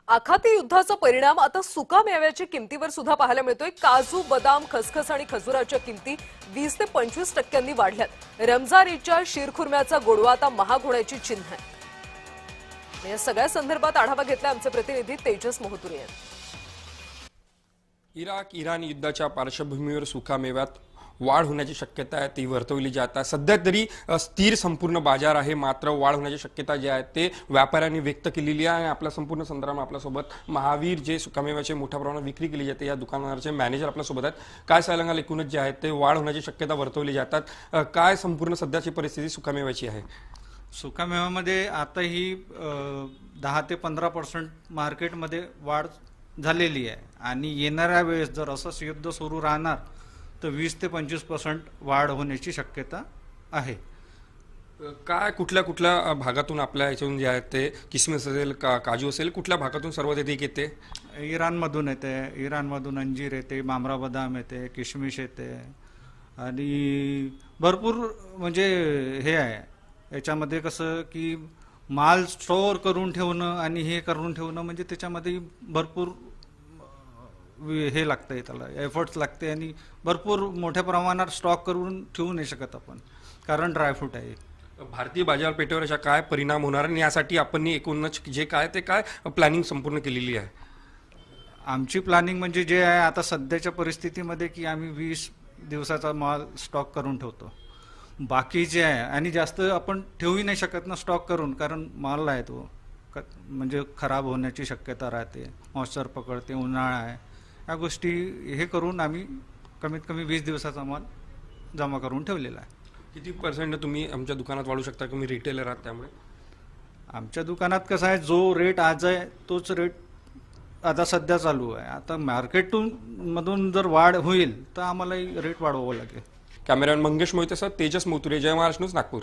आखाती युद्धाचा परिणाम आता सुकामेव्याच्या किमतीवर सुद्धा पाहायला मिळतोय। काजू, बदाम, खसखस आणि खजुराच्या किमती 20 ते 25% वाढल्यात। रमजान ईदच्या शीरखुर्म्याचा गोडवा आता महाग होण्याची चिन्ह आहे। या सगळ्या संदर्भात आढावा घेतला आमचे प्रतिनिधी तेजस मोहतुरे यांनी। इराक-इराण युद्धाच्या पार्श्वभूमीवर सुकामेव्यात वाढ होण्याची शक्यता आहे ती वर्तवली जात आहे। सध्या तरी स्थिर संपूर्ण बाजार आहे, मात्र वाढ होण्याची शक्यता जी आहे ते व्यापाऱ्यांनी व्यक्त केलेली आहे। आपल्या संपूर्ण संदर्भात आपल्यासोबत महावीर जे सुकामेव्याचे मोठ्या प्रमाणात विक्री केली जाते या दुकानाचे मॅनेजर आपल्यासोबत आहेत। काय सांगाल, एकूणच जे आहे ते वाढ होण्याची शक्यता वर्तवली जातात, काय संपूर्ण सध्याची परिस्थिती सुकामेव्याची आहे? सुकामेव्यामध्ये आताही 10 ते 15% मार्केटमध्ये वाढ झालेली आहे आणि येणाऱ्या वेळेस जर असंच युद्ध सुरू राहणार तर 20 ते 25% वाढ होण्याची शक्यता आहे। काय कुठल्या भागातून आपल्या याच्यातून जे आहे ते किसमिस असेल, काजू असेल, कुठल्या भागातून सर्वाधिक येते? इराणमधून येते, इराणमधून अंजीर येते, मामरा बदाम येते, किशमिश येते आणि भरपूर म्हणजे हे आहे। याच्यामध्ये कसं की माल स्टोअर करून ठेवणं आणि हे करून ठेवणं म्हणजे त्याच्यामध्ये भरपूर हे लागतंय, त्याला एफर्ट्स लागते आणि भरपूर मोठ्या प्रमाणात स्टॉक करून ठेवू नाही शकत आपण, कारण ड्रायफ्रूट आहे। भारतीय बाजारपेठेवर अशा काय परिणाम होणार आणि यासाठी आपण एकूणच जे काय ते काय प्लॅनिंग संपूर्ण केलेली आहे? आमची प्लॅनिंग म्हणजे जे आहे आता सध्याच्या परिस्थितीमध्ये की आम्ही 20 दिवसाचा माल स्टॉक करून ठेवतो। बाकी जे आहे आणि जास्त आपण ठेवू नाही शकत ना स्टॉक करून, कारण माल आहे तो म्हणजे खराब होण्याची शक्यता राहते, मॉइश्चर पकडते, उन्हाळा आहे, या गोष्टी हे करून आम्ही कमीत कमी 20 दिवसाचा माल जमा करून ठेवलेला आहे। किती पर्सेंट तुम्ही आमच्या दुकानात वाढू शकता? तुम्ही रिटेलर आहात त्यामुळे आमच्या दुकानात कसं आहे, जो रेट आज आहे तोच रेट आता सध्या चालू आहे। आता मार्केटून मधून जर वाढ होईल तर आम्हाला रेट वाढवावं लागेल। कॅमेरामॅन मंगेश मोहितेसह तेजस मोहतुरे, जय महाराष्ट्र न्यूज, नागपूर।